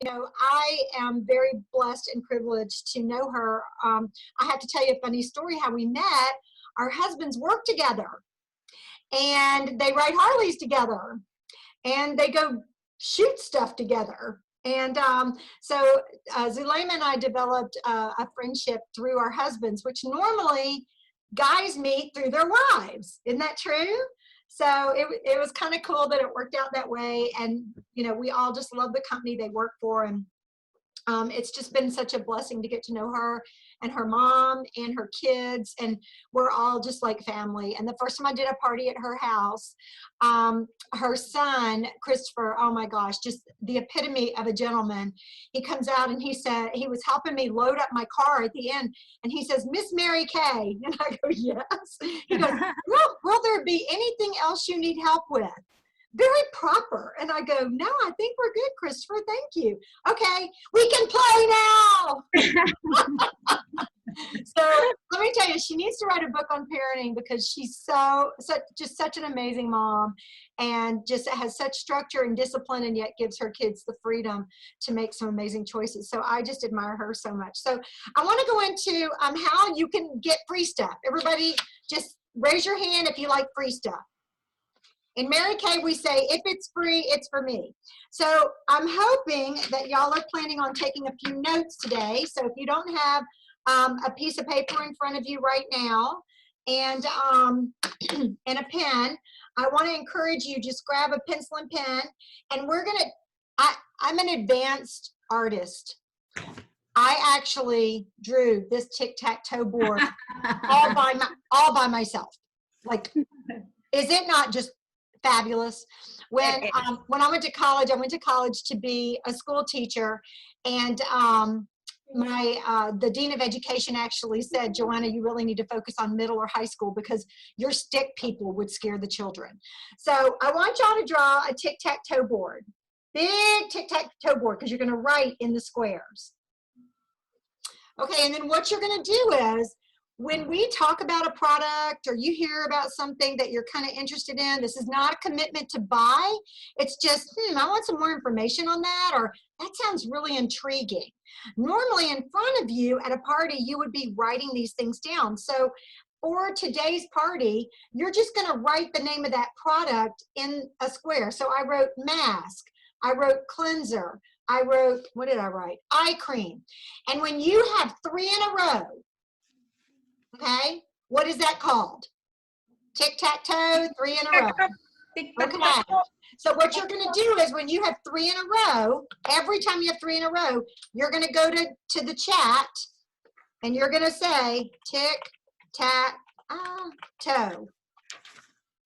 you know, I am very blessed and privileged to know her. I have to tell you a funny story how we met. Our husbands work together and they ride Harleys together and they go shoot stuff together. And so Zulema and I developed a friendship through our husbands, which normally guys meet through their wives. Isn't that true? So it was kind of cool that it worked out that way. And, you know, we all just love the company they work for. And it's just been such a blessing to get to know her and her mom and her kids, and we're all just like family. And the first time I did a party at her house, her son, Christopher, oh my gosh, just the epitome of a gentleman. He comes out and he said, he was helping me load up my car at the end, and he says, "Miss Mary Kay." And I go, "Yes." He goes, will there be anything else you need help with? Very proper. And I go, "No, I think we're good, Christopher. Thank you. Okay, we can play now." So let me tell you, she needs to write a book on parenting because she's just such an amazing mom, and just has such structure and discipline, and yet gives her kids the freedom to make some amazing choices. So I just admire her so much. So I want to go into how you can get free stuff. Everybody just raise your hand if you like free stuff. In Mary Kay, we say, if it's free, it's for me. So I'm hoping that y'all are planning on taking a few notes today. So if you don't have a piece of paper in front of you right now and and a pen, I want to encourage you, just grab a pencil and pen. And we're going to, I'm an advanced artist. I actually drew this tic-tac-toe board all by myself. Like, is it not just fabulous? When I went to college to be a school teacher, and the dean of education actually said, "Joanna, you really need to focus on middle or high school because your stick people would scare the children." So I want y'all to draw a tic-tac-toe board, big tic-tac-toe board, because you're going to write in the squares. Okay, and then what you're going to do is, when we talk about a product or you hear about something that you're kind of interested in, this is not a commitment to buy. It's just, I want some more information on that, or that sounds really intriguing. Normally in front of you at a party, you would be writing these things down. So for today's party, you're just going to write the name of that product in a square. So I wrote mask, I wrote cleanser, I wrote, what did I write? Eye cream. And when you have 3 in a row, okay, what is that called? Tic-tac-toe, 3 in a row. Okay, so what you're going to do is, when you have 3 in a row, every time you have 3 in a row, you're going to go to the chat and you're going to say tic-tac-toe.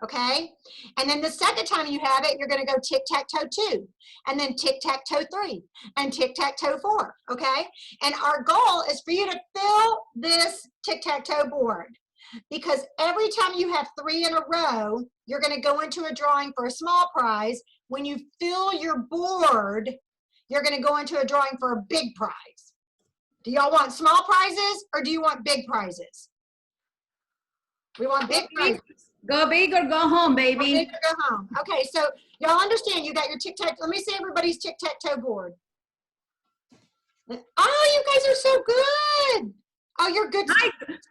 Okay, and then the second time you have it, you're going to go tic-tac-toe 2, and then tic-tac-toe 3, and tic-tac-toe 4. Okay, and our goal is for you to fill this tic-tac-toe board, because every time you have 3 in a row, you're going to go into a drawing for a small prize. When you fill your board, you're going to go into a drawing for a big prize. Do y'all want small prizes or do you want big prizes? We want big prizes. Go big or go home, baby. Go big or go home. Okay, so y'all understand, you got your tic-tac. Let me see everybody's tic-tac-toe board. Oh, you guys are so good. Oh, you're good.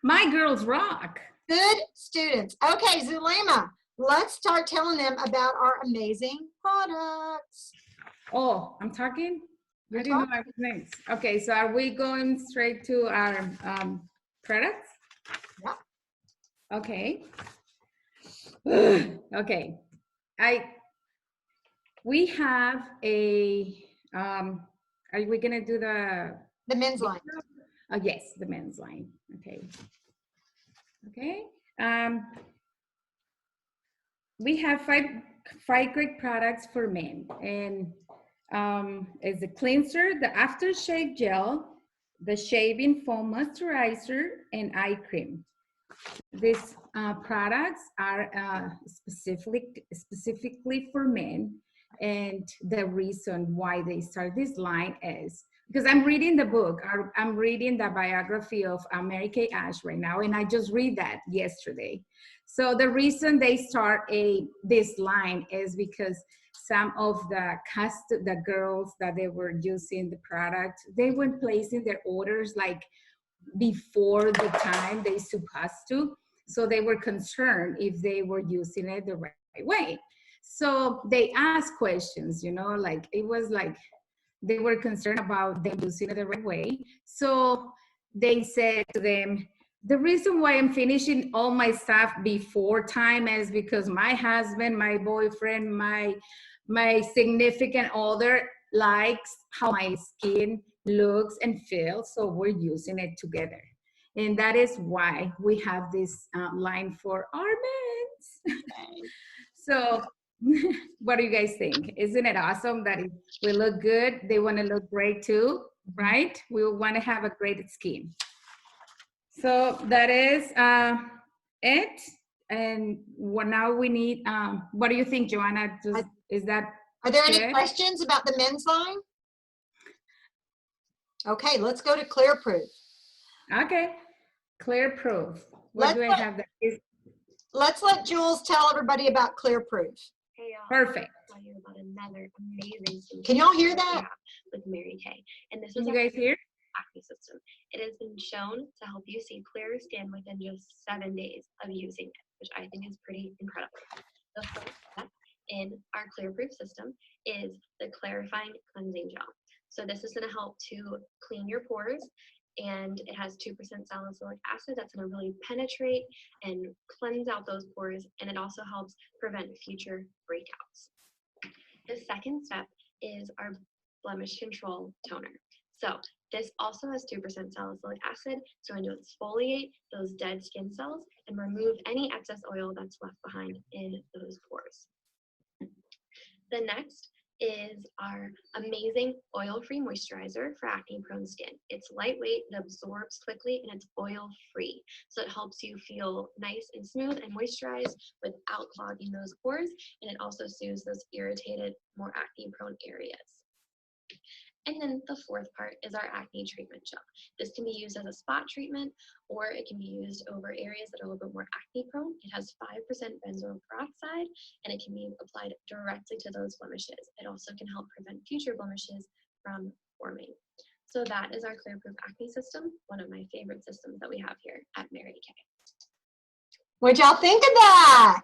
My girls rock. Good students. Okay, Zulema, let's start telling them about our amazing products. Oh, I'm talking? I didn't know I was next. Okay, so are we going straight to our products? Yeah. Okay. Okay. We have a, are we gonna do the men's line? Oh, yes, the men's line. Okay. Okay. We have five great products for men, and it's the cleanser, the aftershave gel, the shaving foam moisturizer, and eye cream. These products are specifically for men, and the reason why they start this line is because I'm reading the book. I'm reading the biography of Mary Kay Ash right now, and I just read that yesterday. So the reason they start this line is because some of the girls that they were using the product, they were placing their orders like before the time they supposed to. So they were concerned if they were using it the right way. So they asked questions, you know, like it was like they were concerned about them using it the right way. So they said to them, the reason why I'm finishing all my stuff before time is because my husband, my boyfriend, my significant other likes how my skin looks and feels, so we're using it together. And that is why we have this line for our men's. So what do you guys think? Isn't it awesome that we look good? They want to look great too, right? We want to have a great skin. So that is it. And now we need, what do you think, Joanna? Is that Are there any good? questions about the men's line? Okay, let's go to Clear Proof. Okay, Clear Proof. What do I have that? Let's let Jules tell everybody about Clear Proof. Hey, Perfect. I'll tell you about another amazing skincare Can y'all hear product we that? have with Mary Kay. And this Can is you our guys hear? acne system. It has been shown to help you see clearer skin within just 7 days of using it, which I think is pretty incredible. The first step in our Clear Proof system is the clarifying cleansing gel. So this is going to help to clean your pores, and it has 2% salicylic acid that's going to really penetrate and cleanse out those pores, and it also helps prevent future breakouts. The second step is our blemish control toner. So this also has 2% salicylic acid, so going to exfoliate those dead skin cells and remove any excess oil that's left behind in those pores. The next is our amazing oil-free moisturizer for acne-prone skin. It's lightweight, it absorbs quickly, and it's oil-free. So it helps you feel nice and smooth and moisturized without clogging those pores, and it also soothes those irritated, more acne-prone areas. And then the fourth part is our acne treatment gel. This can be used as a spot treatment, or it can be used over areas that are a little bit more acne prone. It has 5% benzoyl peroxide, and it can be applied directly to those blemishes. It also can help prevent future blemishes from forming. So that is our Clear Proof acne system, one of my favorite systems that we have here at Mary Kay. What'd y'all think of that?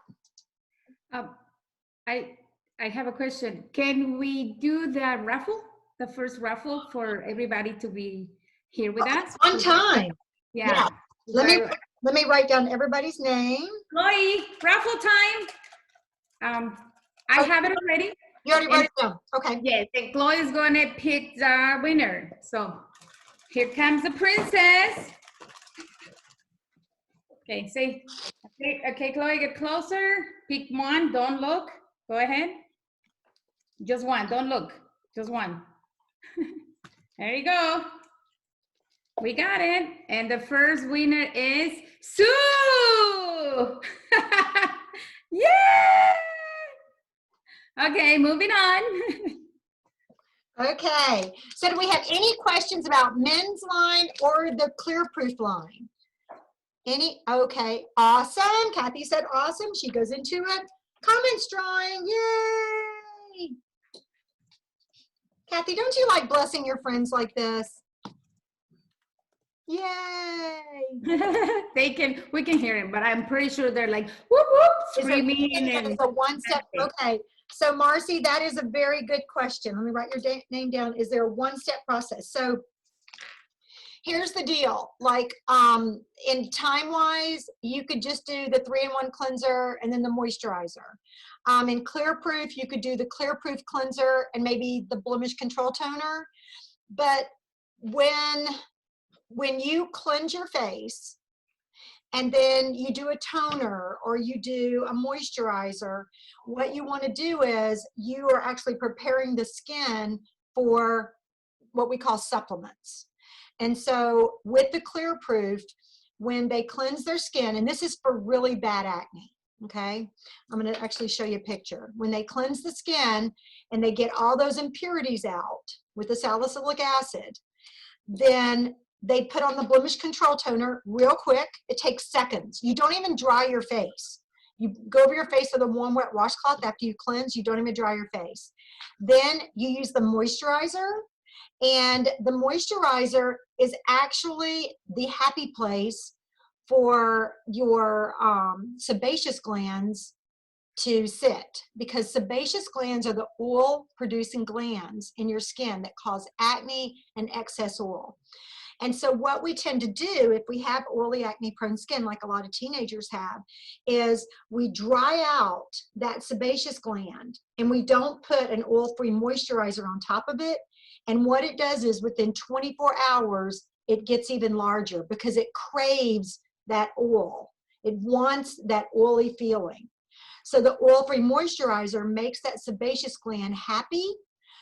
I have a question. Can we do the raffle? The first raffle for everybody to be here with us? On time. Yeah. Let me write down everybody's name. Chloe, raffle time. I have it already. You already wrote it down. Okay. Yes, and Chloe is going to pick the winner. So here comes the princess. Okay, say, okay, Chloe, get closer. Pick one. Don't look. Go ahead. Just one. Don't look. Just one. There you go. We got it. And the first winner is Sue. Yay! Okay, moving on. Okay. So do we have any questions about men's line or the Clear Proof line? Any? Okay. Awesome. Kathy said awesome. She goes into a comments drawing. Yay! Kathy, don't you like blessing your friends like this? Yay! We can hear him, but I'm pretty sure they're like whoop whoop screaming. It's a one step. Okay. So Marcy, that is a very good question. Let me write your name down. Is there a one-step process? So here's the deal. Like in time-wise, you could just do the 3-in-1 cleanser and then the moisturizer. In Clear Proof, you could do the Clear Proof cleanser and maybe the blemish control toner. But when you cleanse your face and then you do a toner or you do a moisturizer, what you want to do is you are actually preparing the skin for what we call supplements. And so with the Clear Proof, when they cleanse their skin, and this is for really bad acne, okay? I'm going to actually show you a picture. When they cleanse the skin and they get all those impurities out with the salicylic acid, then they put on the blemish control toner real quick. It takes seconds. You don't even dry your face. You go over your face with a warm, wet washcloth after you cleanse. You don't even dry your face. Then you use the moisturizer. And the moisturizer is actually the happy place for your sebaceous glands to sit, because sebaceous glands are the oil producing glands in your skin that cause acne and excess oil. And so what we tend to do if we have oily acne prone skin, like a lot of teenagers have, is we dry out that sebaceous gland and we don't put an oil-free moisturizer on top of it. And what it does is within 24 hours, it gets even larger because it craves that oil. It wants that oily feeling. So the oil-free moisturizer makes that sebaceous gland happy,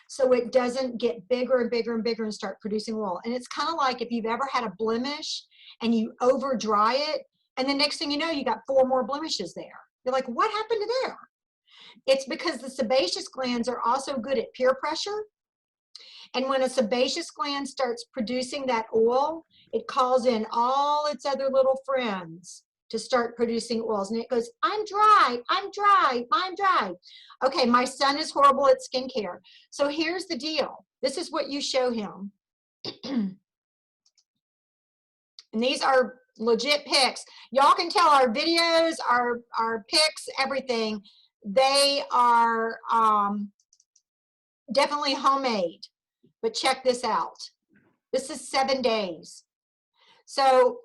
so it doesn't get bigger and bigger and bigger and start producing oil. And it's kind of like if you've ever had a blemish and you over dry it, and the next thing you know, you got 4 more blemishes there. You're like, what happened to there? It's because the sebaceous glands are also good at peer pressure. And when a sebaceous gland starts producing that oil, it calls in all its other little friends to start producing oils. And it goes, I'm dry, I'm dry, I'm dry. Okay, my son is horrible at skincare. So here's the deal. This is what you show him. And these are legit pics. Y'all can tell our videos, our pics, everything, they are definitely homemade. But check this out. This is 7 days. So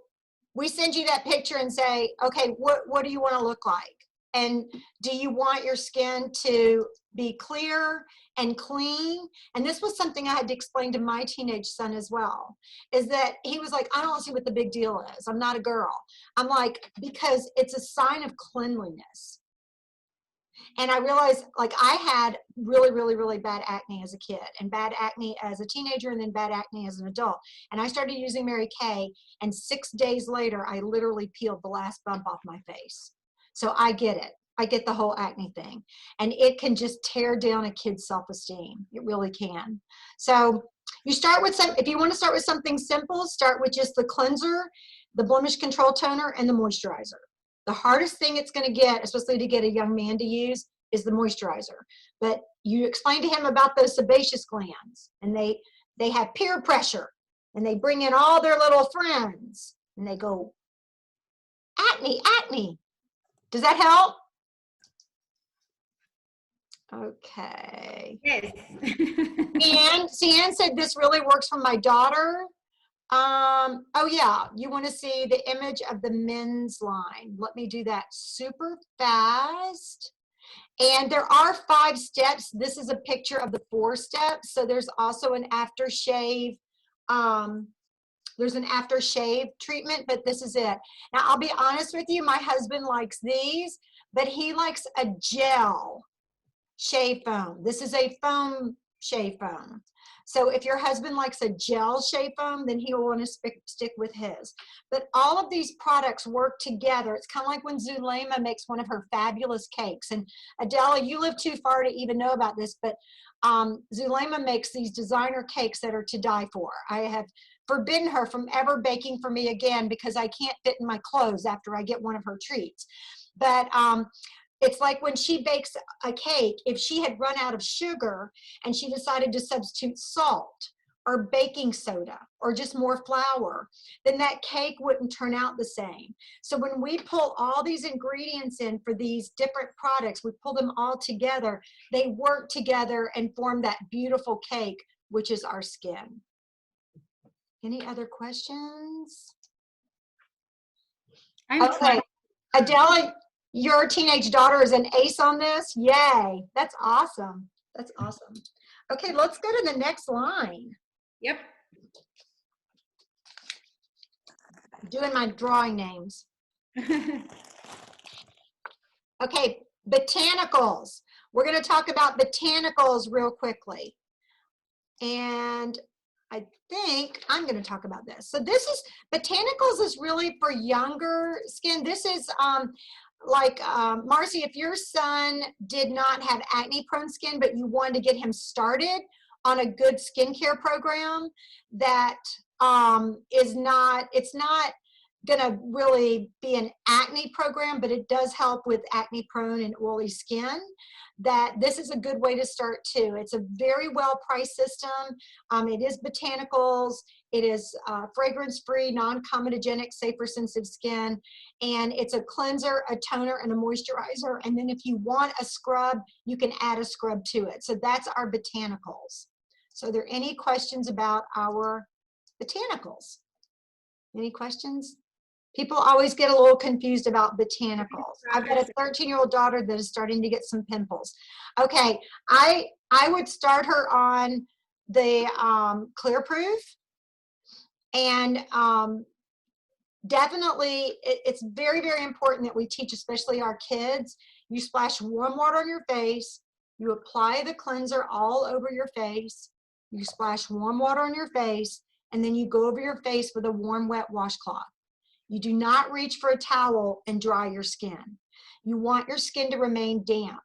we send you that picture and say, okay, what do you want to look like? And do you want your skin to be clear and clean? And this was something I had to explain to my teenage son as well, is that he was like, I don't see what the big deal is. I'm not a girl. I'm like, because it's a sign of cleanliness. And I realized, like, I had really, really, really bad acne as a kid, and bad acne as a teenager, and then bad acne as an adult. And I started using Mary Kay, and 6 days later, I literally peeled the last bump off my face. So I get it. I get the whole acne thing. And it can just tear down a kid's self-esteem. It really can. So you start with if you want to start with something simple, start with just the cleanser, the blemish control toner, and the moisturizer. The hardest thing it's going to get, especially to get a young man to use, is the moisturizer. But you explain to him about those sebaceous glands, and they have peer pressure, and they bring in all their little friends, and they go, acne, acne. Does that help? Okay. Yes. And Cian said this really works for my daughter. Oh yeah, you want to see the image of the men's line. Let me do that super fast. And there are 5 steps. This is a picture of the 4 steps. So there's also an aftershave. There's an aftershave treatment, but this is it. Now, I'll be honest with you, my husband likes these, but he likes a gel shave foam. This is a foam shave foam. So if your husband likes a gel shave foam, then he will want to stick with his. But all of these products work together. It's kind of like when Zulema makes one of her fabulous cakes. And Adela, you live too far to even know about this, but Zulema makes these designer cakes that are to die for. I have forbidden her from ever baking for me again because I can't fit in my clothes after I get one of her treats. But it's like when she bakes a cake, if she had run out of sugar and she decided to substitute salt or baking soda or just more flour, then that cake wouldn't turn out the same. So when we pull all these ingredients in for these different products, we pull them all together, they work together and form that beautiful cake, which is our skin. Any other questions? Okay, Adela, your teenage daughter is an ace on this. Yay, that's awesome. That's awesome. Okay, let's go to the next line. Yep. I'm doing my drawing names. Okay, botanicals. We're going to talk about botanicals real quickly. And I think I'm going to talk about this. So this is, botanicals is really for younger skin. This is like, Marcy, if your son did not have acne prone skin, but you wanted to get him started on a good skincare program that is not, it's not gonna really be an acne program, but it does help with acne prone and oily skin, that this is a good way to start too. It's a very well priced system. It is botanicals, it is fragrance free, non-comedogenic, safe for sensitive skin, and it's a cleanser, a toner, and a moisturizer. And then if you want a scrub, you can add a scrub to it. So that's our botanicals. So are there any questions about our botanicals? Any questions? People always get a little confused about botanicals. I've got a 13-year-old daughter that is starting to get some pimples. Okay, I would start her on the Clear Proof, and definitely it's very, very important that we teach, especially our kids. You splash warm water on your face, you apply the cleanser all over your face, you splash warm water on your face, and then you go over your face with a warm, wet washcloth. You do not reach for a towel and dry your skin. You want your skin to remain damp,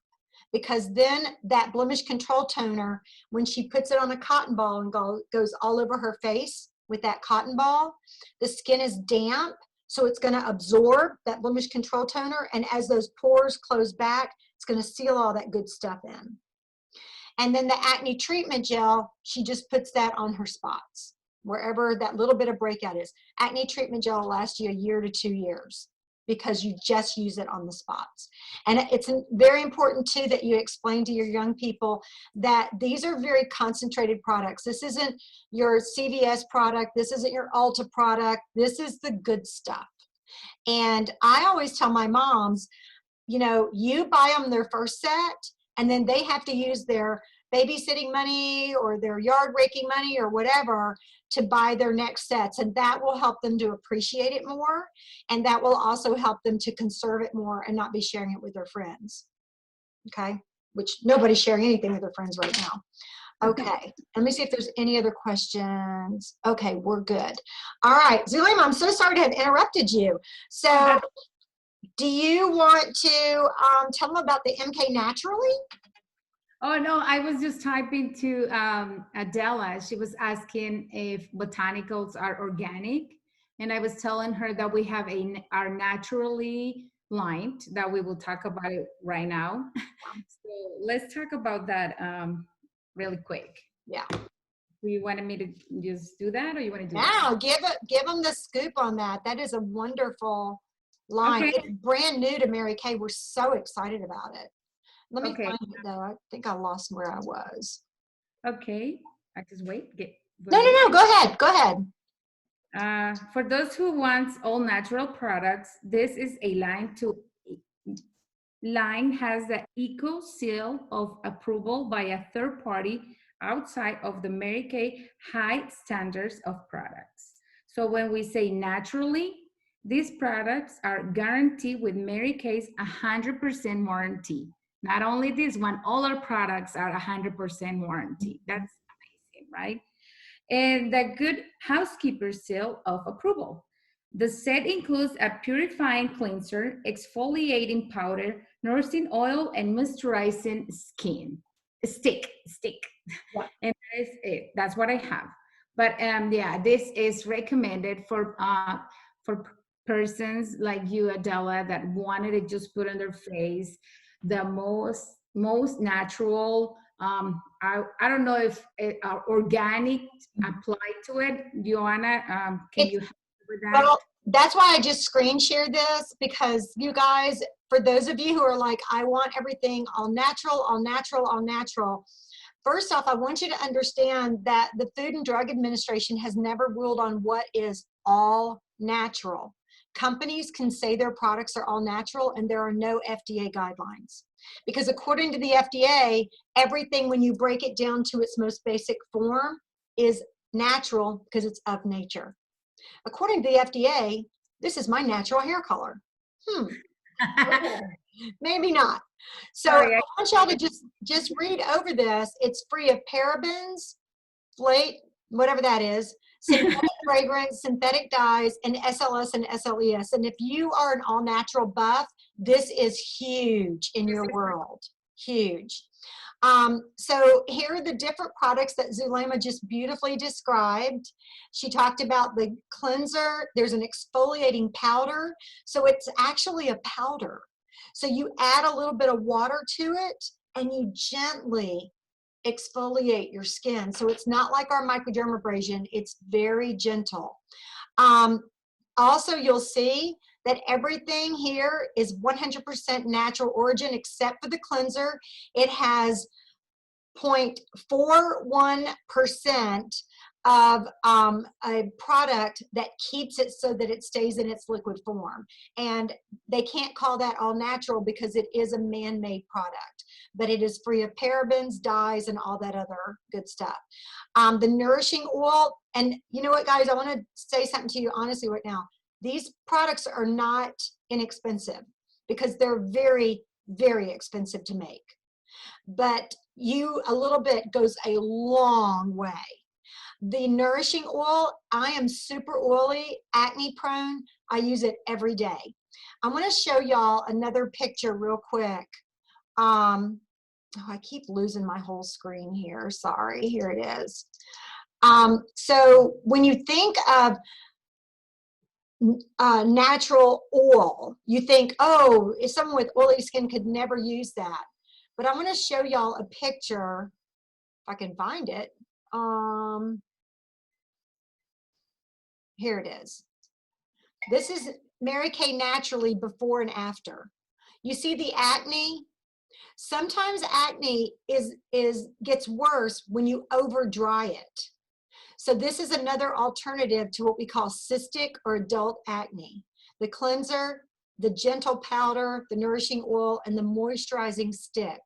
because then that blemish control toner, when she puts it on a cotton ball and goes all over her face with that cotton ball, the skin is damp, so it's going to absorb that blemish control toner, and as those pores close back, it's going to seal all that good stuff in. And then the acne treatment gel, she just puts that on her spots, wherever that little bit of breakout is. Acne treatment gel will last you 1 year to 2 years because you just use it on the spots. And it's very important too that you explain to your young people that these are very concentrated products. This isn't your CVS product. This isn't your Ulta product. This is the good stuff. And I always tell my moms, you know, you buy them their first set, and then they have to use their babysitting money or their yard raking money or whatever to buy their next sets, and that will help them to appreciate it more, and that will also help them to conserve it more and not be sharing it with their friends. Okay, which nobody's sharing anything with their friends right now. Okay, let me see if there's any other questions. Okay, we're good. All right, Zulema, I'm so sorry to have interrupted you. So do you want to tell them about the MK Naturally? Oh, no, I was just typing to Adela. She was asking if botanicals are organic. And I was telling her that we have our naturally lined, that we will talk about it right now. So let's talk about that really quick. Yeah. Do you want me to just do that, or you want to do Now, give them the scoop on that. That is a wonderful line. Okay. It's brand new to Mary Kay. We're so excited about it. Let me Okay. find it though. I think I lost where I was. Okay, I just wait. No. Go ahead. Go ahead. For those who want all natural products, this is a line has the eco seal of approval by a third party outside of the Mary Kay high standards of products. So when we say naturally, these products are guaranteed with Mary Kay's 100% warranty. Not only this one, all our products are 100% warranty. That's amazing, right? And the Good Housekeeper seal of approval. The set includes a purifying cleanser, exfoliating powder, nourishing oil, and moisturizing skin. Stick. Yeah. And that is it. That's what I have. But yeah, this is recommended for persons like you, Adela, that wanted to just put on their face the most natural. I don't know if organic applied to it. Joanna, can you help with that? Well, that's why I just screen shared this, because you guys, for those of you who are like, I want everything all natural, all natural, all natural. First off, I want you to understand that the Food and Drug Administration has never ruled on what is all natural. Companies can say their products are all natural, and there are no FDA guidelines. Because according to the FDA, everything, when you break it down to its most basic form, is natural because it's of nature. According to the FDA, this is my natural hair color. Okay. Maybe not. So I want y'all to just read over this. It's free of parabens, flake, whatever that is, synthetic fragrance, synthetic dyes, and SLS and SLES. And if you are an all-natural buff, this is huge in your world. Huge. So here are the different products that Zulema just beautifully described. She talked about the cleanser. There's an exfoliating powder. So it's actually a powder. So you add a little bit of water to it and you gently exfoliate your skin. So it's not like our microdermabrasion. It's very gentle. Also, you'll see that everything here is 100% natural origin except for the cleanser. It has 0.41% of a product that keeps it so that it stays in its liquid form. And they can't call that all natural because it is a man-made product, but it is free of parabens, dyes, and all that other good stuff. The nourishing oil, and you know what, guys, I want to say something to you honestly right now. These products are not inexpensive because they're very, very expensive to make. But a little bit goes a long way. The nourishing oil, I am super oily, acne prone. I use it every day. I'm going to show y'all another picture real quick. Oh, I keep losing my whole screen here. Sorry, here it is. So when you think of natural oil, you think, oh, if someone with oily skin could never use that. But I'm going to show y'all a picture, if I can find it. Here it is. This is Mary Kay Naturally before and after. You see the acne? Sometimes acne gets worse when you over dry it. So this is another alternative to what we call cystic or adult acne. The cleanser, the gentle powder, the nourishing oil, and the moisturizing stick.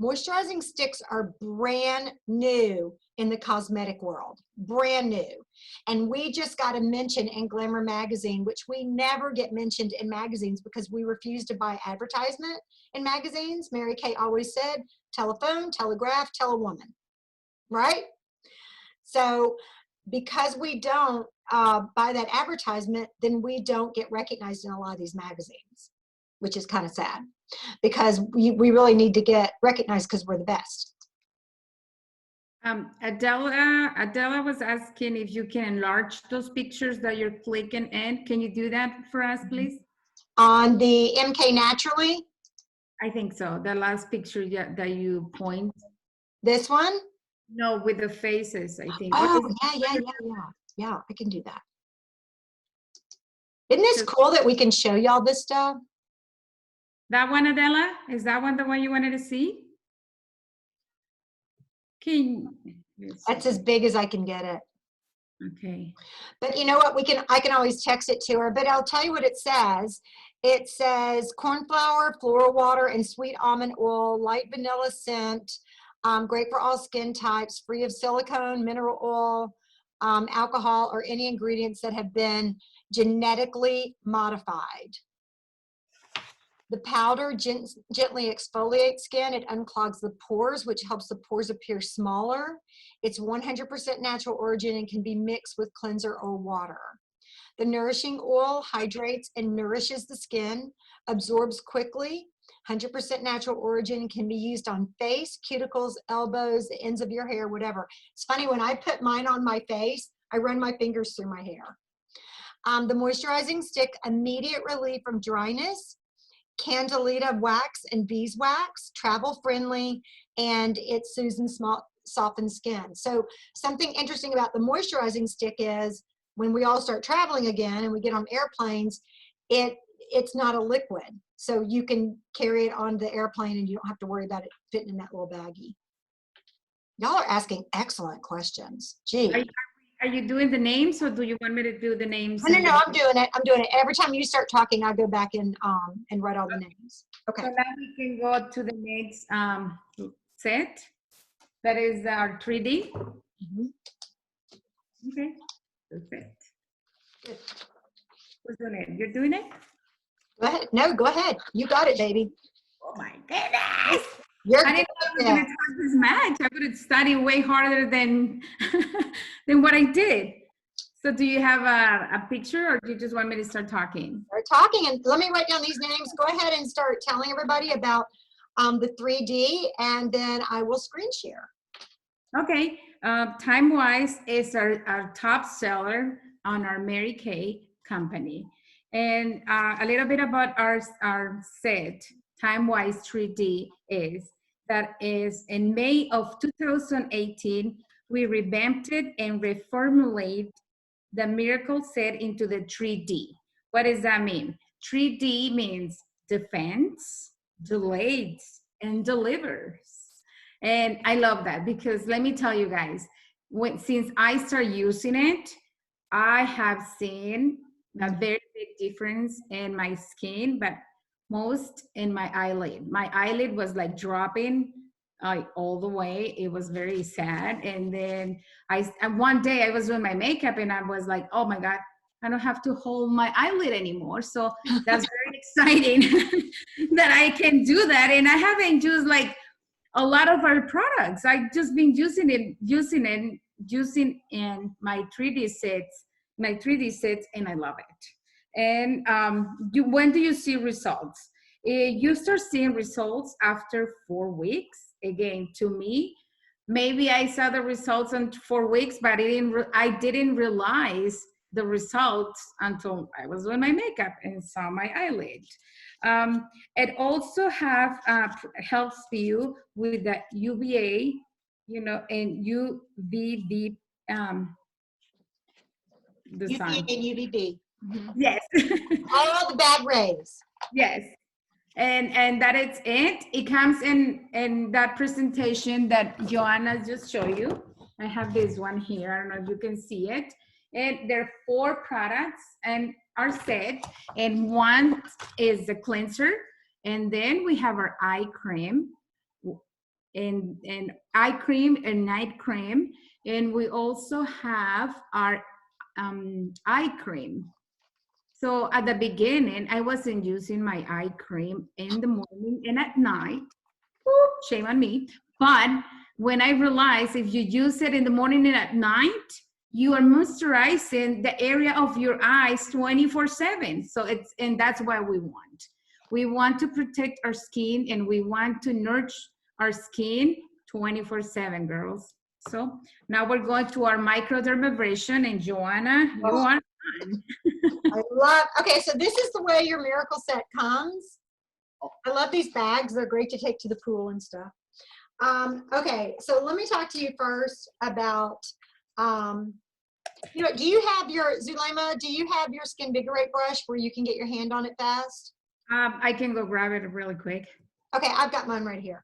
Moisturizing sticks are brand new in the cosmetic world, brand new. And we just got a mention in Glamour magazine, which we never get mentioned in magazines because we refuse to buy advertisement in magazines. Mary Kay always said, telephone, telegraph, tell a woman, right? So because we don't buy that advertisement, then we don't get recognized in a lot of these magazines, which is kind of sad because we really need to get recognized because we're the best. Adela was asking if you can enlarge those pictures that you're clicking in. Can you do that for us, please? On the MK Naturally? I think so. The last picture that you point. This one? No, with the faces, I think. Oh, yeah, I can do that. Isn't this cool that we can show y'all this stuff? That one, Adela? Is that one the one you wanted to see? That's as big as I can get it. Okay. But you know what? I can always text it to her, but I'll tell you what it says. It says corn flour, floral water, and sweet almond oil, light vanilla scent, great for all skin types, free of silicone, mineral oil, alcohol, or any ingredients that have been genetically modified. The powder gently exfoliates skin. It unclogs the pores, which helps the pores appear smaller. It's 100% natural origin and can be mixed with cleanser or water. The nourishing oil hydrates and nourishes the skin, absorbs quickly, 100% natural origin, can be used on face, cuticles, elbows, the ends of your hair, whatever. It's funny, when I put mine on my face, I run my fingers through my hair. The moisturizing stick, immediate relief from dryness, Candelita wax and beeswax, travel friendly, and it soothes and softens skin. So something interesting about the moisturizing stick is when we all start traveling again and we get on airplanes, it's not a liquid. So you can carry it on the airplane and you don't have to worry about it fitting in that little baggie. Y'all are asking excellent questions. Gee. Are you doing the names, or do you want me to do the names? No, I'm doing it. I'm doing it. Every time you start talking, I'll go back and write all the names. Okay. So now we can go to the next set. That is our 3D. Mm-hmm. Okay. Perfect. Good. Who's doing it? You're doing it? Go ahead. No, go ahead. You got it, baby. Oh my goodness. I didn't know I was going to talk this much. I would have studied way harder than than what I did. So do you have a picture, or do you just want me to start talking? Start talking, and let me write down these names. Go ahead and start telling everybody about the 3D, and then I will screen share. Okay, Time-Wise is our top seller on our Mary Kay company. And a little bit about our set, Time-Wise 3D, is that is in May of 2018, we revamped it and reformulated the Miracle set into the 3D. What does that mean? 3D means defense, delays, and delivers. And I love that because let me tell you guys, since I started using it, I have seen a very big difference in my skin, but most in my eyelid. My eyelid was like dropping all the way. It was very sad. And then one day I was doing my makeup and I was like, oh my God, I don't have to hold my eyelid anymore. So that's very exciting that I can do that. And I haven't used like a lot of our products. I've just been using in my 3D sets, and I love it. And when do you see results? You start seeing results after 4 weeks. Again, to me, maybe I saw the results in 4 weeks, but I didn't realize the results until I was doing my makeup and saw my eyelid. It also helps you with the UVA, and UVB the UVA sun. and UVB. Yes. All the bad rays. Yes. And that is it. It comes in that presentation that Joanna just showed you. I have this one here. I don't know if you can see it. And there are 4 products and our set. And one is the cleanser. And then we have our eye cream and eye cream and night cream. And we also have our eye cream. So at the beginning, I wasn't using my eye cream in the morning and at night. Ooh, shame on me. But when I realized if you use it in the morning and at night, you are moisturizing the area of your eyes 24/7. And that's what we want. We want to protect our skin and we want to nurture our skin 24/7, girls. So now we're going to our microdermabrasion, and Joanna, you are on. Okay, so this is the way your miracle set comes. I love these bags. They're great to take to the pool and stuff. Okay, so let me talk to you first about, do you have your, Zulema, do you have your Skin Vigorate brush where you can get your hand on it fast? I can go grab it really quick. Okay, I've got mine right here.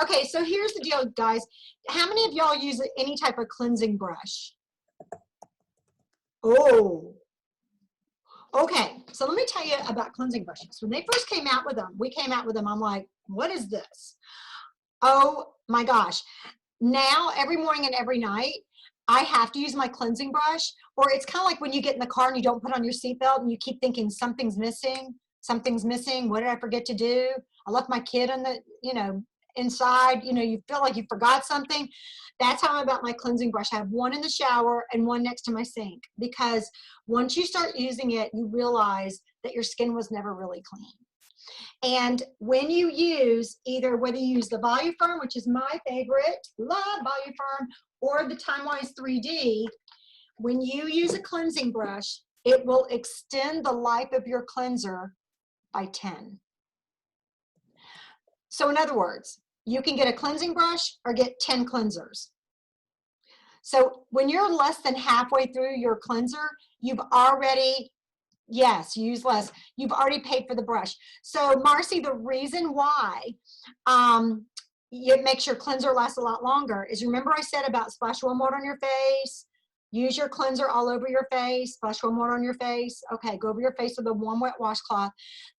Okay, so here's the deal, guys. How many of y'all use any type of cleansing brush? Oh. Okay, so let me tell you about cleansing brushes. When they first came out with them, I'm like, what is this? Oh my gosh. Now, every morning and every night, I have to use my cleansing brush, or it's kind of like when you get in the car and you don't put on your seatbelt and you keep thinking something's missing. What did I forget to do? I left my kid in the, inside, you feel like you forgot something. That's how I'm about my cleansing brush. I have one in the shower and one next to my sink, because once you start using it, you realize that your skin was never really clean. And when you use whether you use the VoluFirm, which is my favorite, love VoluFirm, or the Time-Wise 3D, when you use a cleansing brush, it will extend the life of your cleanser by 10. So in other words, you can get a cleansing brush or get 10 cleansers. So when you're less than halfway through your cleanser, you've already, yes, you use less, you've already paid for the brush. So Marcy, the reason why it makes your cleanser last a lot longer is, remember I said about splash warm water on your face, use your cleanser all over your face, splash warm water on your face. Okay, go over your face with a warm wet washcloth.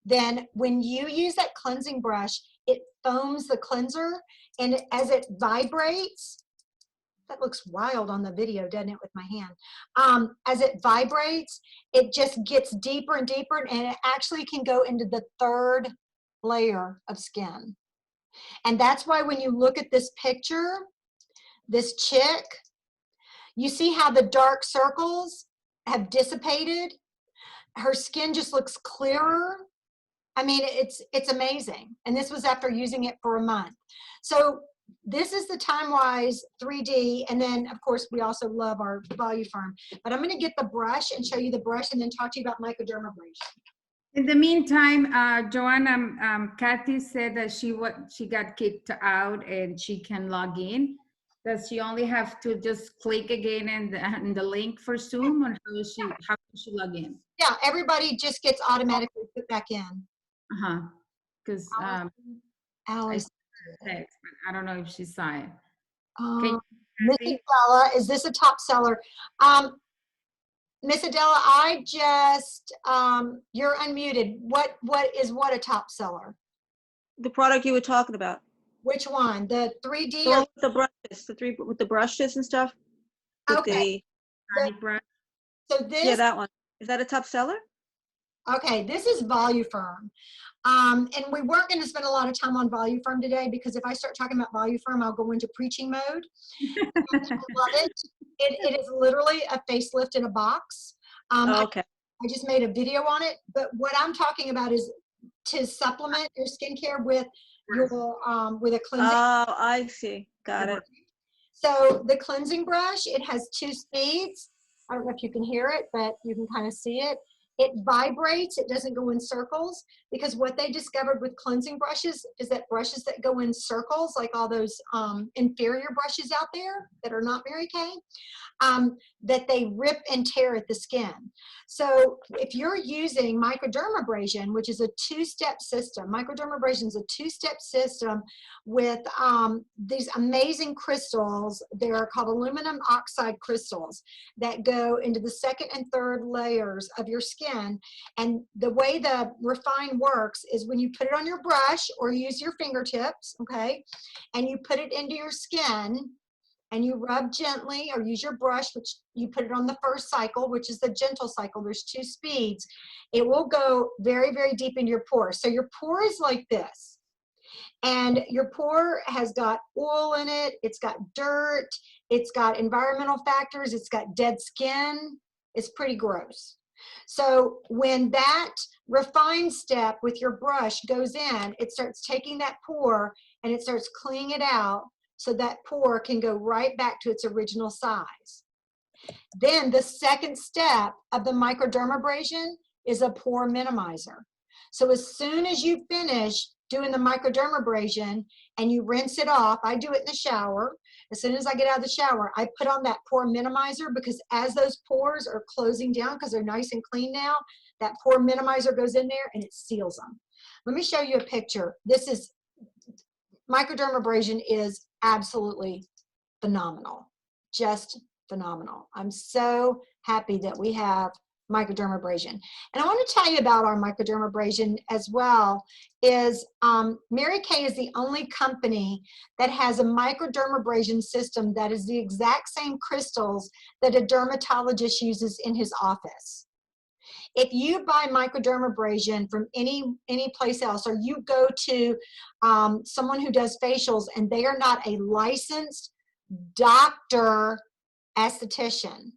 Then when you use that cleansing brush, it foams the cleanser, and as it vibrates, that looks wild on the video, doesn't it, with my hand? As it vibrates, it just gets deeper and deeper, and it actually can go into the 3rd layer of skin. And that's why when you look at this picture, this chick, you see how the dark circles have dissipated? Her skin just looks clearer. I mean, it's amazing. And this was after using it for a month. So this is the Time-Wise 3D. And then, of course, we also love our Voluform. But I'm going to get the brush and show you the brush and then talk to you about microdermabrasion. In the meantime, Joanna, Kathy said that she got kicked out and she can log in. Does she only have to just click again and the link for Zoom, or how does she log in? Yeah, everybody just gets automatically put back in. Because I Alice. text, but I don't know if she saw it. Miss Adela, is this a top seller? Miss Adela, you're unmuted. What is a top seller? The product you were talking about. Which one? The 3D The or one with the brushes, with the brushes and stuff. With okay. So this, yeah, that one. Is that a top seller? Okay, this is Voluform. And we weren't going to spend a lot of time on Voluform today because if I start talking about Voluform, I'll go into preaching mode. I love it. It is literally a facelift in a box. Okay. I just made a video on it, but what I'm talking about is to supplement your skincare with your with a cleansing. Oh, I see. Got it. So the cleansing brush, it has 2 speeds. I don't know if you can hear it, but you can kind of see it. It vibrates, it doesn't go in circles, because what they discovered with cleansing brushes is that brushes that go in circles, like all those inferior brushes out there that are not Mary Kay, that they rip and tear at the skin. So if you're using microdermabrasion, which is a 2-step system, microdermabrasion is a 2-step system with these amazing crystals. They're called aluminum oxide crystals that go into the 2nd and 3rd layers of your skin. And the way the Refine works is when you put it on your brush or use your fingertips, okay, and you put it into your skin, and you rub gently or use your brush, which you put it on the first cycle, which is the gentle cycle. There's 2 speeds. It will go very, very deep into your pore. So your pore is like this. And your pore has got oil in it. It's got dirt. It's got environmental factors. It's got dead skin. It's pretty gross. So when that Refine step with your brush goes in, it starts taking that pore and it starts cleaning it out, so that pore can go right back to its original size. Then the 2nd step of the microdermabrasion is a pore minimizer. So as soon as you finish doing the microdermabrasion and you rinse it off, I do it in the shower. As soon as I get out of the shower, I put on that pore minimizer, because as those pores are closing down, because they're nice and clean now, that pore minimizer goes in there and it seals them. Let me show you a picture. Microdermabrasion is absolutely phenomenal, just phenomenal. I'm so happy that we have microdermabrasion. And I want to tell you about our microdermabrasion as well. Is Mary Kay is the only company that has a microdermabrasion system that is the exact same crystals that a dermatologist uses in his office. If you buy microdermabrasion from any place else, or you go to someone who does facials and they are not a licensed doctor esthetician,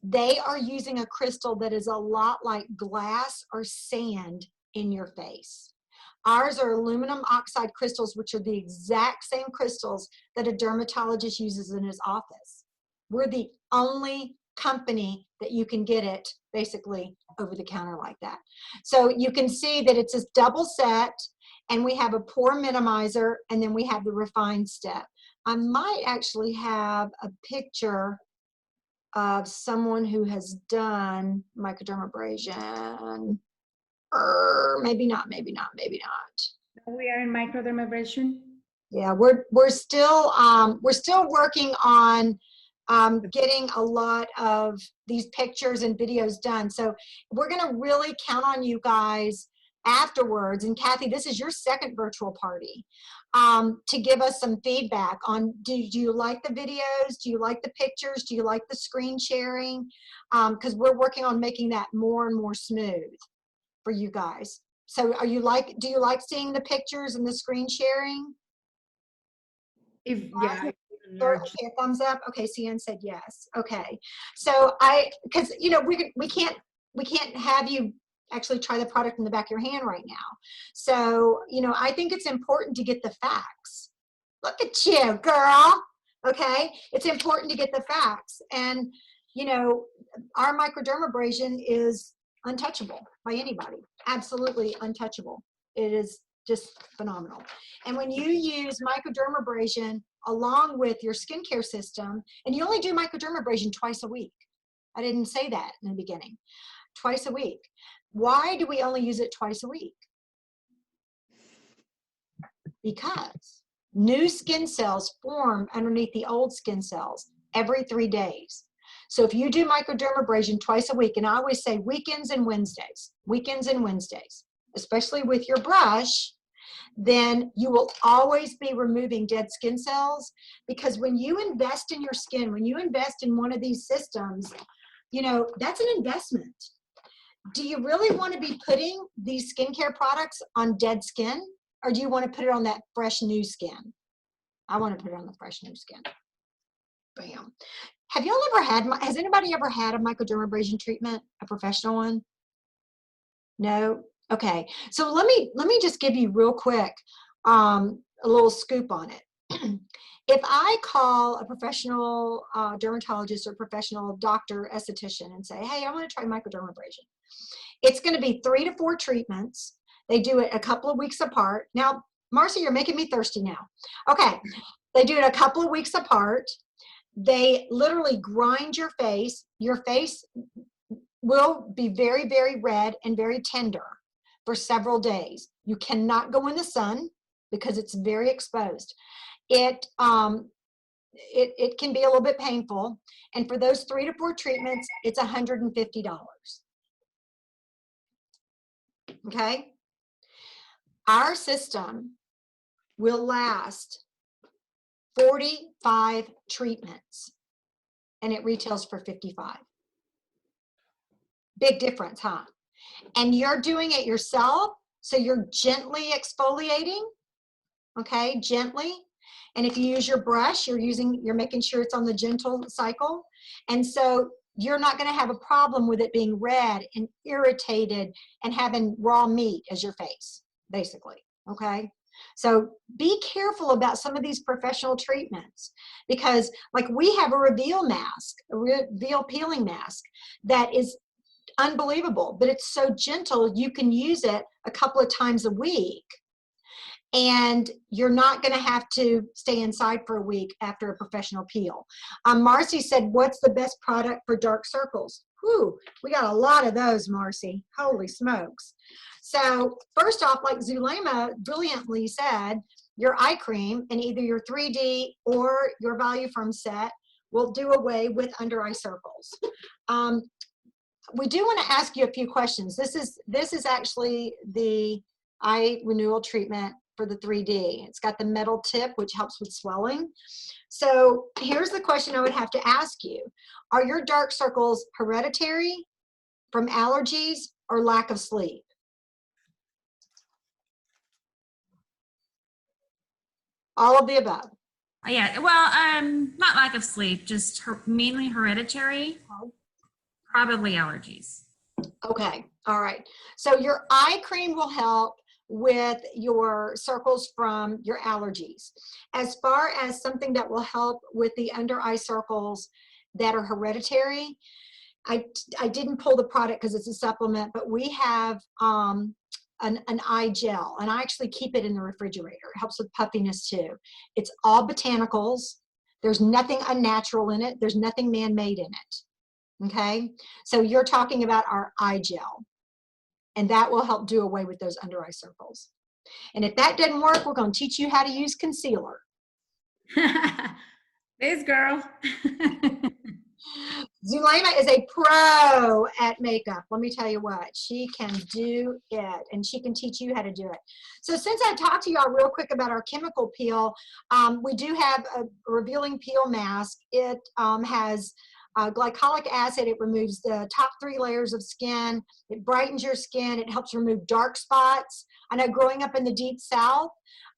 they are using a crystal that is a lot like glass or sand in your face. Ours are aluminum oxide crystals, which are the exact same crystals that a dermatologist uses in his office. We're the only company that you can get it basically over the counter like that. So you can see that it's a double set, and we have a pore minimizer, and then we have the Refine step. I might actually have a picture of someone who has done microdermabrasion. Maybe not, maybe not, maybe not. We are in microdermabrasion. Yeah, we're still working on getting a lot of these pictures and videos done. So we're going to really count on you guys afterwards. And Kathy, this is your 2nd virtual party, to give us some feedback on, do you like the videos? Do you like the pictures? Do you like the screen sharing? Because we're working on making that more and more smooth for you guys. So do you like seeing the pictures and the screen sharing? Yeah. Okay, a thumbs up. Okay, CN said yes. Okay, so because we can't have you actually try the product in the back of your hand right now. So, you know, I think it's important to get the facts. Look at you, girl. Okay, it's important to get the facts. And, you know, our microdermabrasion is untouchable by anybody, absolutely untouchable. It is just phenomenal. And when you use microdermabrasion along with your skincare system, and you only do microdermabrasion twice a week. I didn't say that in the beginning. Twice a week. Why do we only use it twice a week? Because new skin cells form underneath the old skin cells every 3 days. So if you do microdermabrasion twice a week, and I always say weekends and Wednesdays, especially with your brush, then you will always be removing dead skin cells, because when you invest in your skin, when you invest in one of these systems, you know, that's an investment. Do you really want to be putting these skincare products on dead skin, or do you want to put it on that fresh new skin? I want to put it on the fresh new skin. Bam. Have y'all ever had, has anybody ever had a microdermabrasion treatment, a professional one? No? Okay. So let me just give you real quick a little scoop on it. If I call a professional dermatologist or professional doctor, esthetician, and say, hey, I want to try microdermabrasion, it's going to be 3 to 4 treatments. They do it a couple of weeks apart. Now, Marcy, you're making me thirsty now. Okay. They do it a couple of weeks apart. They literally grind your face. Your face will be very, very red and very tender for several days. You cannot go in the sun because it's very exposed. It can be a little bit painful. And for those 3 to 4 treatments, it's $150. Okay? Our system will last 45 treatments, and it retails for $55. Big difference, huh? And you're doing it yourself, so you're gently exfoliating, okay, gently. And if you use your brush, you're making sure it's on the gentle cycle. And so you're not going to have a problem with it being red and irritated and having raw meat as your face, basically, okay? So be careful about some of these professional treatments, because like we have a reveal mask, a reveal peeling mask that is unbelievable, but it's so gentle you can use it a couple of times a week, and you're not going to have to stay inside for a week after a professional peel. Marcy said, what's the best product for dark circles? Whew, we got a lot of those, Marcy. Holy smokes. So first off, like Zulema brilliantly said, your eye cream and either your 3D or your Value Firm set will do away with under eye circles. We do want to ask you a few questions. This is actually the eye renewal treatment for the 3D. It's got the metal tip, which helps with swelling. So here's the question I would have to ask you. Are your dark circles hereditary, from allergies, or lack of sleep? All of the above. Yeah, well, not lack of sleep, just mainly hereditary, probably allergies. Okay, all right. So your eye cream will help with your circles from your allergies. As far as something that will help with the under eye circles that are hereditary, I didn't pull the product because it's a supplement, but we have an eye gel, and I actually keep it in the refrigerator. It helps with puffiness too. It's all botanicals. There's nothing unnatural in it. There's nothing man-made in it. Okay, so you're talking about our eye gel, and that will help do away with those under eye circles. And if that doesn't work, we're going to teach you how to use concealer. This girl. Zulema is a pro at makeup. Let me tell you what, she can do it, and she can teach you how to do it. So since I talked to y'all real quick about our chemical peel, we do have a revealing peel mask. It has glycolic acid. It removes the top 3 layers of skin. It brightens your skin. It helps remove dark spots. I know growing up in the deep South,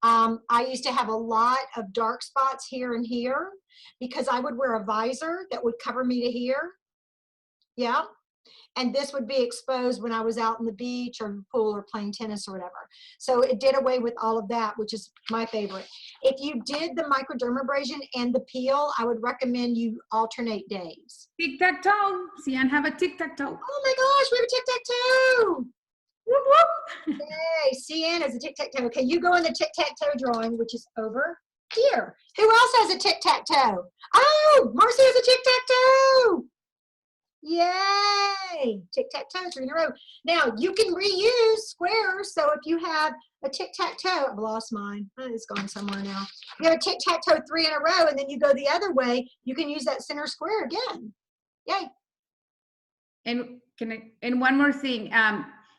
I used to have a lot of dark spots here and here because I would wear a visor that would cover me to here. Yeah. And this would be exposed when I was out in the beach or the pool or playing tennis or whatever. So it did away with all of that, which is my favorite. If you did the microdermabrasion and the peel, I would recommend you alternate days. Tic-tac-toe. Sian have a tic-tac-toe. Oh my gosh, we have a tic-tac-toe. Whoop, whoop. Yay, CN is a tic-tac-toe. Okay, you go in the tic-tac-toe drawing, which is over here. Who else has a tic-tac-toe? Oh, Marcy has a tic-tac-toe. Yay! Tic-tac-toe, 3 in a row. Now, you can reuse squares. So if you have a tic-tac-toe, I've lost mine. Oh, it's gone somewhere now. You have a tic-tac-toe 3 in a row, and then you go the other way. You can use that center square again. Yay. And one more thing.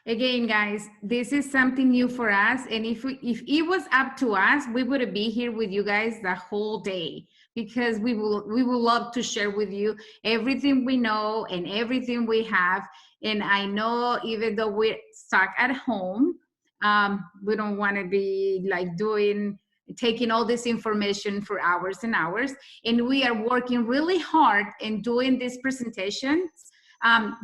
Again, guys, this is something new for us. And if it was up to us, we would be here with you guys the whole day, because we will love to share with you everything we know and everything we have. And I know even though we're stuck at home, we don't want to be like taking all this information for hours and hours. And we are working really hard in doing these presentations.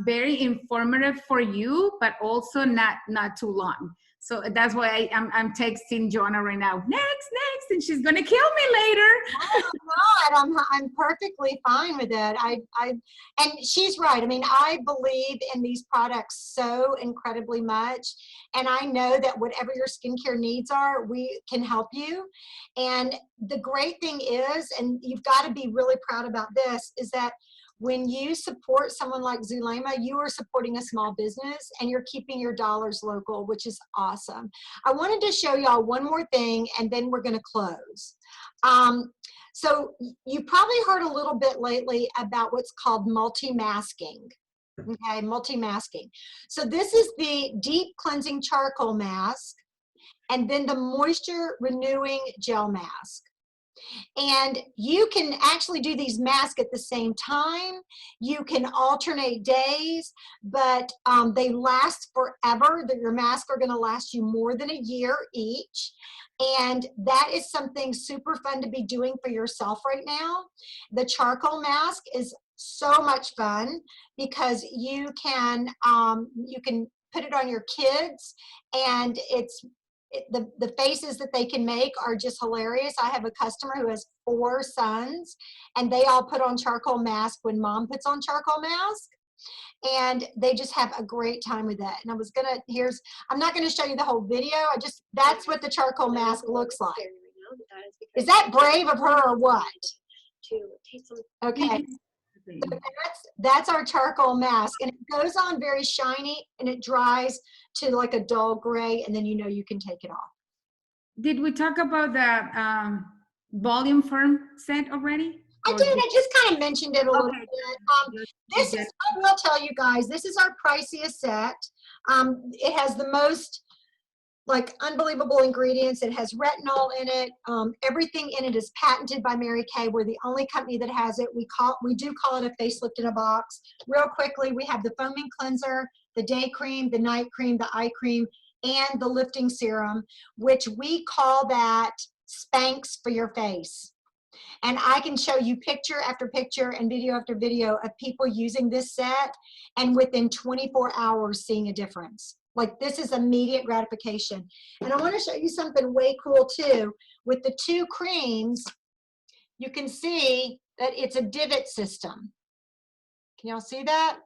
Very informative for you, but also not too long. So that's why I'm texting Joanna right now. Next, and she's gonna kill me later. I'm not. I'm perfectly fine with it. And she's right. I mean, I believe in these products so incredibly much, and I know that whatever your skincare needs are, we can help you. And the great thing is, and you've got to be really proud about this, is that when you support someone like Zulema, you are supporting a small business and you're keeping your dollars local, which is awesome. I wanted to show y'all one more thing and then we're gonna close. So you probably heard a little bit lately about what's called multi-masking. Okay, multi-masking. So this is the deep cleansing charcoal mask and then the moisture renewing gel mask. And you can actually do these masks at the same time. You can alternate days, but they last forever. Your masks are going to last you more than a year each. And that is something super fun to be doing for yourself right now. The charcoal mask is so much fun because you can put it on your kids, and the faces that they can make are just hilarious. I have a customer who has 4 sons, and they all put on charcoal mask when mom puts on charcoal mask, and they just have a great time with that. And I'm not gonna show you the whole video. That's what the charcoal mask looks like. Is that brave of her or what? Okay. So that's our charcoal mask, and it goes on very shiny, and it dries to like a dull gray, and then you can take it off. Did we talk about the volume firm set already? I did. I just kind of mentioned it a little bit. I will tell you guys, this is our priciest set. It has the most unbelievable ingredients. It has retinol in it. Everything in it is patented by Mary Kay. We're the only company that has it. We do call it a facelift in a box. Real quickly, we have the foaming cleanser, the day cream, the night cream, the eye cream, and the lifting serum, which we call that Spanx for your face. And I can show you picture after picture and video after video of people using this set and within 24 hours seeing a difference. Like, this is immediate gratification. And I want to show you something way cool too. With the 2 creams, you can see that it's a divot system. Can y'all see that?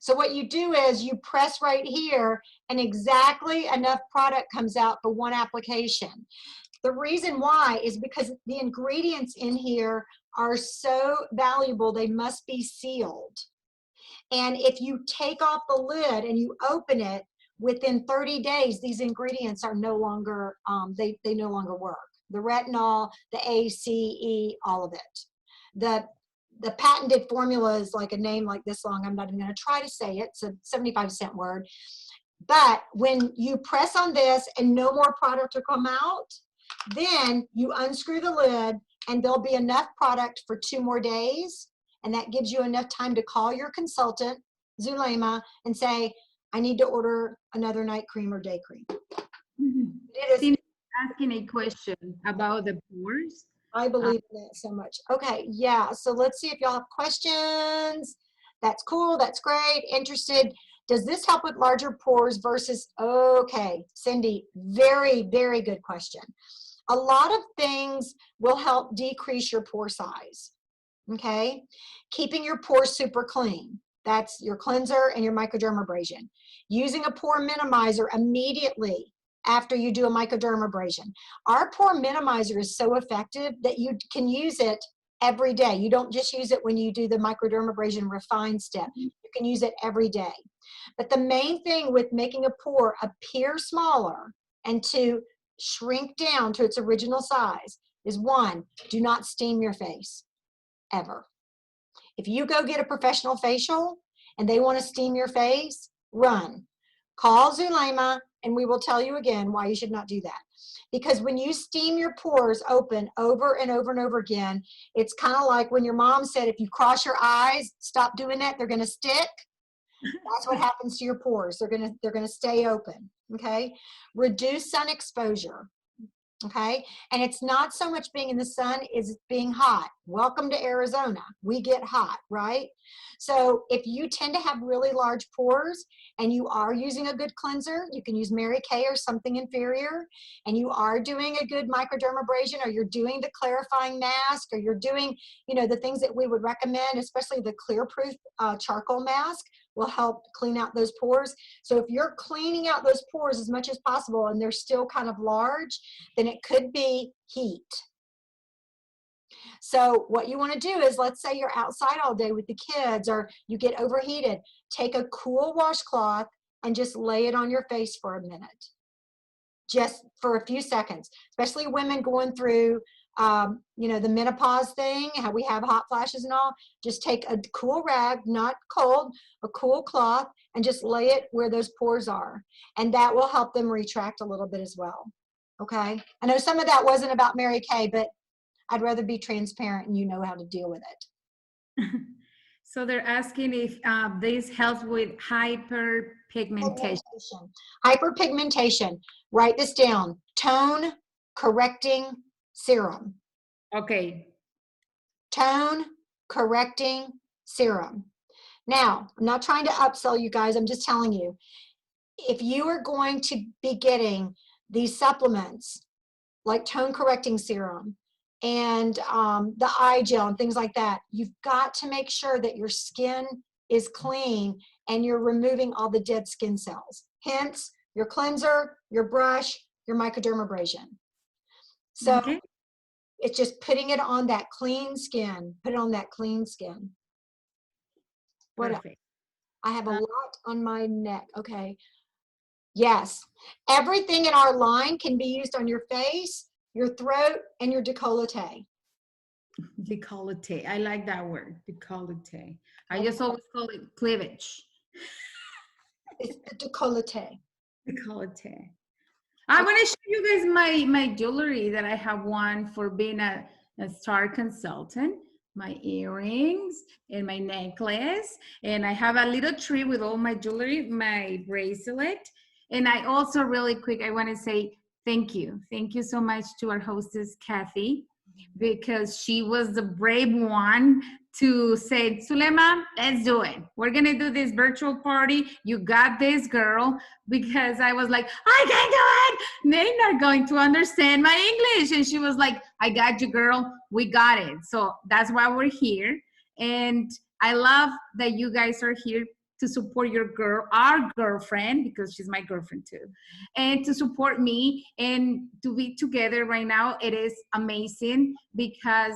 So what you do is you press right here and exactly enough product comes out for 1 application. The reason why is because the ingredients in here are so valuable, they must be sealed. And if you take off the lid and you open it, within 30 days, these ingredients are no longer, they no longer work. The retinol, the ACE, all of it. The patented formula is like a name like this long. I'm not even gonna try to say it. It's a 75-cent word. But when you press on this and no more product will come out, then you unscrew the lid and there'll be enough product for 2 more days. And that gives you enough time to call your consultant, Zulema, and say, I need to order another night cream or day cream. It is asking a question about the pores. I believe in that so much. Okay, yeah, so let's see if y'all have questions. That's cool. That's great. Interested. Does this help with larger pores versus, okay, Cindy, very, very good question. A lot of things will help decrease your pore size, okay? Keeping your pores super clean. That's your cleanser and your microdermabrasion. Using a pore minimizer immediately after you do a microdermabrasion. Our pore minimizer is so effective that you can use it every day. You don't just use it when you do the microdermabrasion refined step. You can use it every day. But the main thing with making a pore appear smaller and to shrink down to its original size is, one, do not steam your face, ever. If you go get a professional facial and they want to steam your face, run. Call Zulema and we will tell you again why you should not do that. Because when you steam your pores open over and over and over again, it's kind of like when your mom said, if you cross your eyes, stop doing that, they're going to stick. That's what happens to your pores. They're gonna stay open, okay? Reduce sun exposure, okay? And it's not so much being in the sun, is being hot. Welcome to Arizona. We get hot, right? So if you tend to have really large pores and you are using a good cleanser, you can use Mary Kay or something inferior, and you are doing a good microdermabrasion, or you're doing the clarifying mask, or you're doing, you know, the things that we would recommend, especially the Clear Proof charcoal mask will help clean out those pores. So if you're cleaning out those pores as much as possible and they're still kind of large, then it could be heat. So what you want to do is, let's say you're outside all day with the kids or you get overheated, take a cool washcloth and just lay it on your face for a minute, just for a few seconds, especially women going through you know, the menopause thing, how we have hot flashes and all. Just take a cool rag, not cold, a cool cloth, and just lay it where those pores are. And that will help them retract a little bit as well. Okay? I know some of that wasn't about Mary Kay, but I'd rather be transparent and you know how to deal with it. So they're asking if this helps with hyperpigmentation. Hyperpigmentation. Write this down. Tone correcting serum. Okay. Tone correcting serum. Now, I'm not trying to upsell you guys. I'm just telling you, if you are going to be getting these supplements like tone correcting serum and the eye gel and things like that, you've got to make sure that your skin is clean and you're removing all the dead skin cells. Hence, your cleanser, your brush, your microdermabrasion. So Okay. it's just putting it on that clean skin. Put it on that clean skin. What else? Perfect. I have a lot on my neck. Okay. Yes. Everything in our line can be used on your face, your throat, and your décolleté. Décolleté. I like that word, décolleté. I just always call it cleavage. It's the décolleté. Décolleté. I want to show you guys my jewelry that I have won for being a star consultant. My earrings and my necklace. And I have a little tree with all my jewelry, my bracelet. And I also, really quick, I want to say thank you. Thank you so much to our hostess, Kathy, because she was the brave one to say, Zulema, let's do it. We're going to do this virtual party. You got this, girl. Because I was like, I can't do it. They're not going to understand my English. And she was like, I got you, girl. We got it. So that's why we're here. And I love that you guys are here to support your girl, our girlfriend, because she's my girlfriend too, and to support me and to be together right now. It is amazing because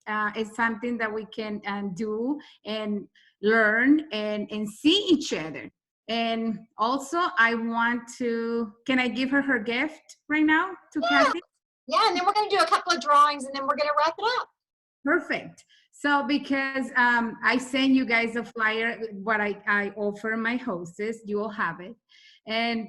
it's something that we can do and learn and see each other. And also I want to, can I give her gift right now to Kathy? Yeah, and then we're going to do a couple of drawings and then we're going to wrap it up. Perfect. So because I send you guys a flyer, what I offer my hostess, you will have it. And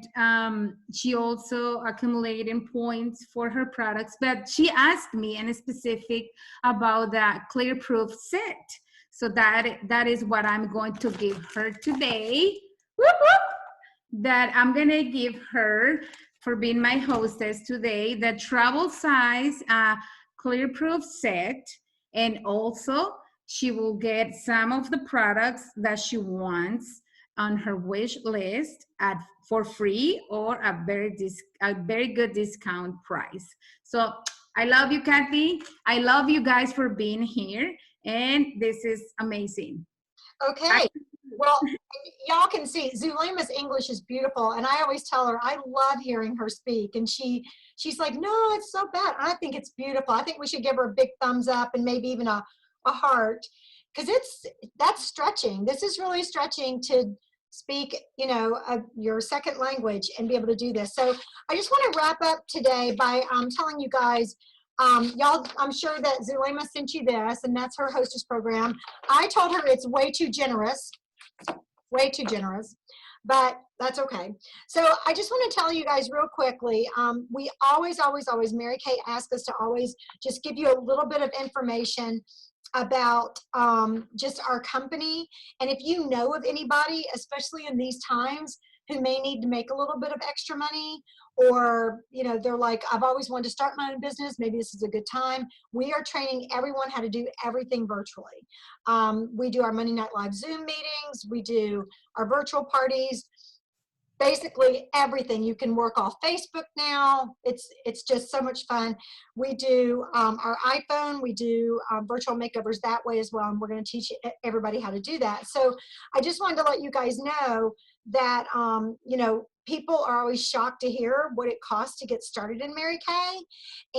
she also accumulating points for her products, but she asked me in specific about the Clear Proof set. So that is what I'm going to give her today. Whoop, whoop. That I'm going to give her for being my hostess today, the travel size Clear Proof set. And also she will get some of the products that she wants on her wish list for free or a very good discount price. So I love you, Kathy. I love you guys for being here, and this is amazing. Okay. Well, y'all can see Zulema's English is beautiful, and I always tell her I love hearing her speak, and she's like, no, it's so bad. I think it's beautiful. I think we should give her a big thumbs up and maybe even a heart, because that's stretching. This is really stretching to speak, you know, your second language and be able to do this. So I just want to wrap up today by telling you guys, y'all, I'm sure that Zulema sent you this, and that's her hostess program. I told her it's way too generous, but that's okay. So I just want to tell you guys real quickly, we always, Mary Kay asks us to always just give you a little bit of information about just our company. And if you know of anybody, especially in these times, who may need to make a little bit of extra money, or, you know, they're like, I've always wanted to start my own business, maybe this is a good time. We are training everyone how to do everything virtually. We do our Monday Night Live Zoom meetings. We do our virtual parties. Basically everything. You can work off Facebook now. It's just so much fun. We do our iPhone. We do virtual makeovers that way as well, and we're going to teach everybody how to do that. So I just wanted to let you guys know that you know, people are always shocked to hear what it costs to get started in Mary Kay,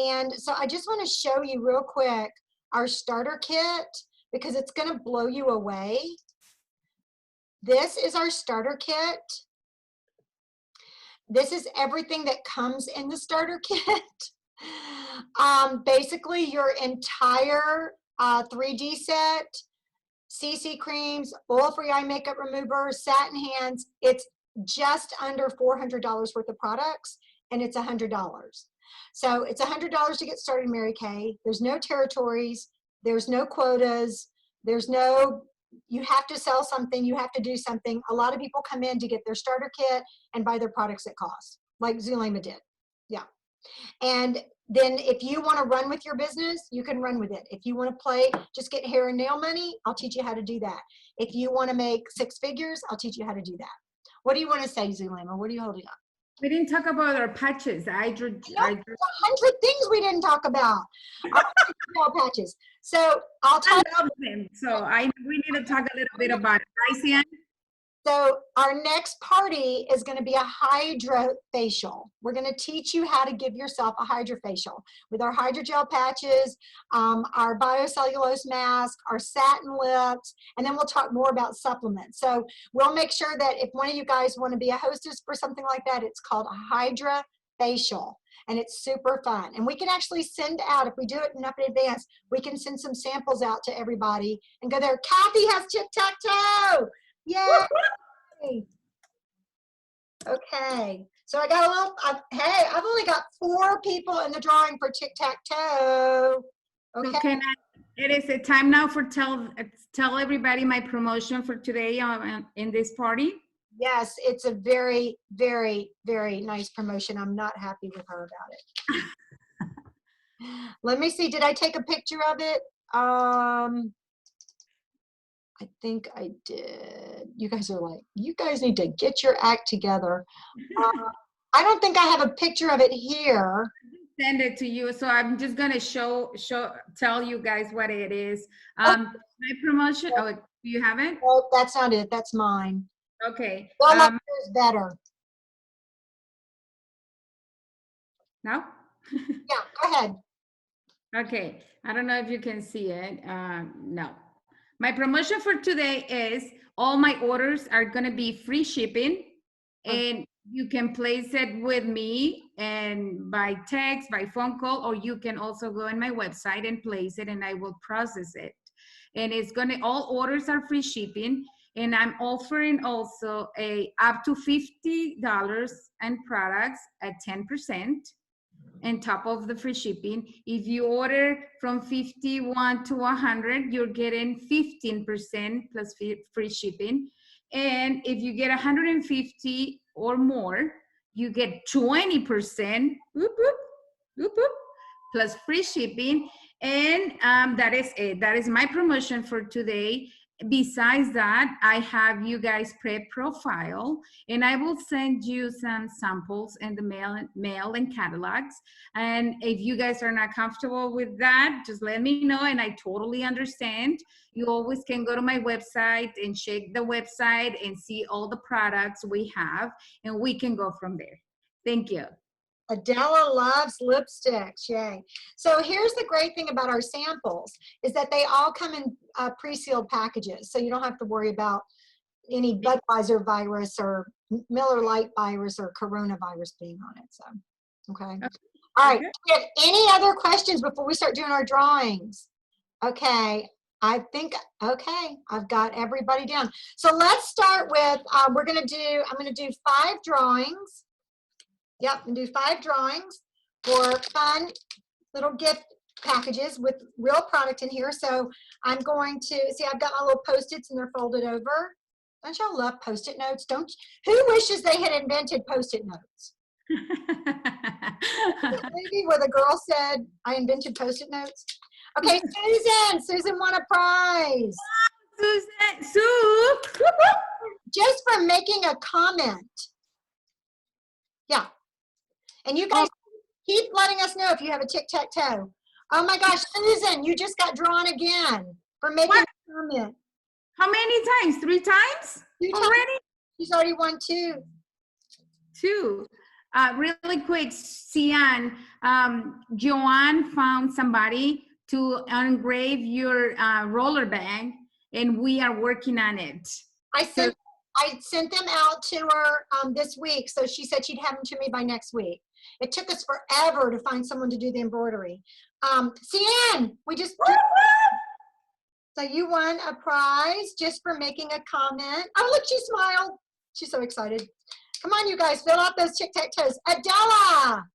and so I just want to show you real quick our starter kit, because it's going to blow you away. This is our starter kit. This is everything that comes in the starter kit. Basically your entire 3D set, CC creams, oil-free eye makeup remover, satin hands. It's just under $400 worth of products, and it's $100. So it's $100 to get started in Mary Kay. There's no territories. There's no quotas. There's no, you have to sell something, you have to do something. A lot of people come in to get their starter kit and buy their products at cost, like Zulema did. Yeah. And then if you want to run with your business, you can run with it. If you want to play, just get hair and nail money, I'll teach you how to do that. If you want to make 6 figures, I'll teach you how to do that. What do you want to say, Zulema? What are you holding up? We didn't talk about our patches. There's 100 things we didn't talk about. Our patches. So I'll I talk. love them. So we need to talk a little bit about it. Right, Sian? So our next party is going to be a hydra facial. We're going to teach you how to give yourself a hydra facial with our hydrogel patches, our biocellulose mask, our satin lips, and then we'll talk more about supplements. So we'll make sure that if one of you guys want to be a hostess for something like that, it's called a hydra facial, and it's super fun. And we can actually send out, if we do it enough in advance, we can send some samples out to everybody and go there. Kathy has tic-tac-toe. Yay! Okay, so I got a little, hey, I've only got 4 people in the drawing for tic-tac-toe. Okay. It is a time now for tell everybody my promotion for today in this party. Yes, it's a very, very, very nice promotion. I'm not happy with her about it. Let me see, did I take a picture of it? I think I did. You guys are like, you guys need to get your act together. I don't think I have a picture of it here. Send it to you. So I'm just gonna tell you guys what it is. Okay. My promotion. Oh, do you have it? Oh, that's not it. That's mine. Okay. Well, is better. Now? Yeah, go ahead. Okay. I don't know if you can see it. No. My promotion for today is all my orders are going to be free shipping, and you can place it with me and by text, by phone call, or you can also go on my website and place it and I will process it. And it's going to, all orders are free shipping, and I'm offering also up to $50 and products at 10%. On top of the free shipping. If you order from 51 to 100, you're getting 15% plus free shipping. And if you get 150 or more, you get 20% plus free shipping. And that is it. That is my promotion for today. Besides that, I have you guys prep profile, and I will send you some samples in the mail and catalogs. And if you guys are not comfortable with that, just let me know, and I totally understand. You always can go to my website and check the website and see all the products we have, and we can go from there. Thank you. Adela loves lipsticks, yay. So here's the great thing about our samples is that they all come in pre-sealed packages. So you don't have to worry about any Budweiser virus or Miller Lite virus or coronavirus being on it, so, okay. All right, do we have any other questions before we start doing our drawings? Okay, I think, okay, I've got everybody down. So let's start with, I'm gonna do 5 drawings. Yep, and do 5 drawings for fun little gift packages with real product in here. So I'm going to, see, I've got my little Post-its and they're folded over. Don't y'all love Post-it notes? Who wishes they had invented Post-it notes? The movie where the girl said, I invented Post-it notes. Okay, Susan won a prize. Sue. Just for making a comment. Yeah. And you guys keep letting us know if you have a tic-tac-toe. Oh my gosh, Susan, you just got drawn again for making a comment. How many times? 3 times 2 times. already? She's already won 2. 2. Really quick, Sian, Joanne found somebody to engrave your roller bag, and we are working on it. I sent them out to her this week, so she said she'd have them to me by next week. It took us forever to find someone to do the embroidery. Sian, we just so you won a prize just for making a comment. Oh, look, she smiled. She's so excited. Come on, you guys, fill out those tic-tac-toes. Adela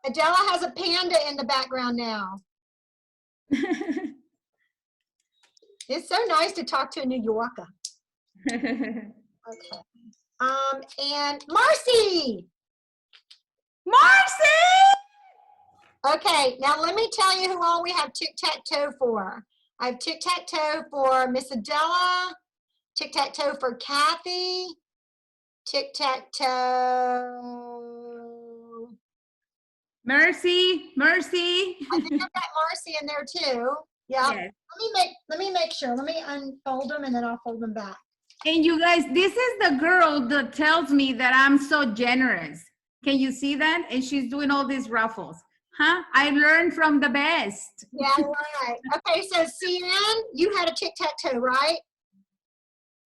has a panda in the background now. It's so nice to talk to a New Yorker. Okay. And Marcy. Okay, now let me tell you who all we have tic-tac-toe for. I have tic-tac-toe for Miss Adela, tic-tac-toe for Kathy, tic-tac-toe. Mercy. I think I've got Marcy in there too. Yeah. Yes. Let me make sure. Let me unfold them and then I'll fold them back. And you guys, this is the girl that tells me that I'm so generous. Can you see that? And she's doing all these ruffles. Huh? I learned from the best. Yeah, right. Okay, so Cian, you had a tic-tac-toe, right?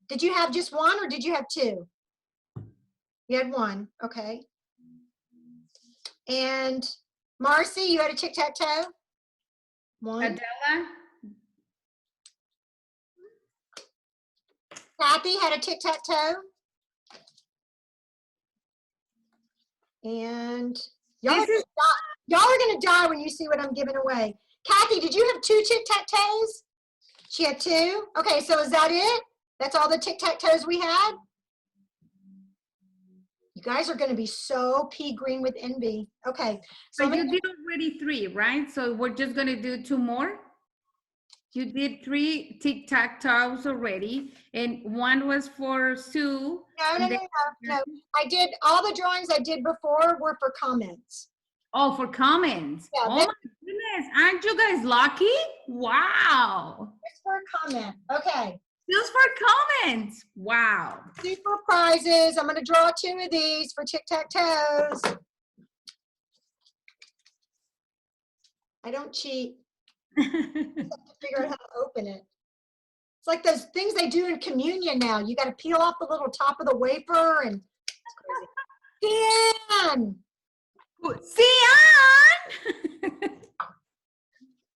Did you have just 1 or did you have 2? You had 1, okay. And Marcy, you had a tic-tac-toe? 1. Adela? Kathy had a tic-tac-toe. And y'all are gonna die when you see what I'm giving away. Kathy, did you have 2 tic-tac-toes? She had 2? Okay, so is that it? That's all the tic-tac-toes we had? You guys are gonna be so pea green with envy. Okay. So you did already 3, right? So we're just gonna do 2 more? You did 3 tic-tac-toes already, and 1 was for Sue. No. I did, all the drawings I did before were for comments. Oh, for comments. Yeah, oh my goodness, aren't you guys lucky? Wow. Just for a comment, okay. Just for comments, wow. Super prizes, I'm gonna draw 2 of these for tic-tac-toes. I don't cheat. I have to figure out how to open it. It's like those things they do in communion now. You got to peel off the little top of the wafer and it's crazy. Sian!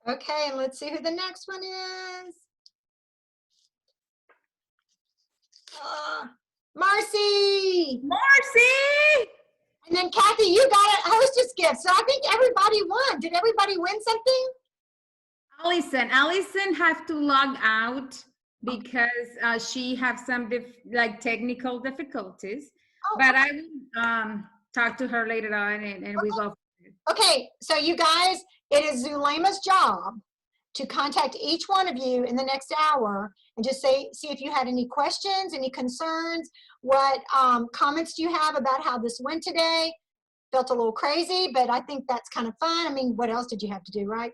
Okay, and let's see who the next one is. Marcy! And then Kathy, you got a hostess gift. So I think everybody won. Did everybody win something? Allison have to log out because she have some technical difficulties. But I will talk to her later on and we go from Okay, so you guys, it is Zulema's job to contact each one of you in the next hour and just see if you had any questions, any concerns, what comments do you have about how this went today. Felt a little crazy, but I think that's kind of fun. I mean, what else did you have to do, right?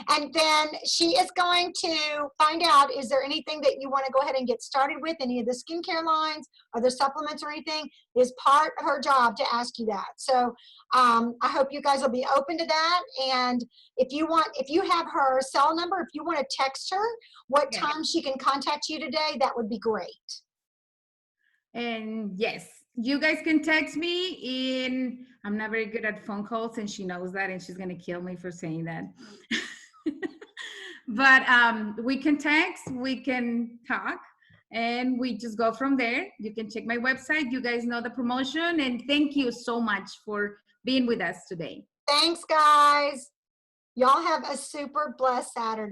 And then she is going to find out, is there anything that you want to go ahead and get started with, any of the skincare lines or the supplements or anything? It is part of her job to ask you that. So I hope you guys will be open to that. And if you have her cell number, if you want to text her what Yes. time she can contact you today, that would be great. And yes, you guys can text me in, I'm not very good at phone calls and she knows that and she's gonna kill me for saying that. But we can text, we can talk, and we just go from there. You can check my website. You guys know the promotion, and thank you so much for being with us today. Thanks, guys. Y'all have a super blessed Saturday.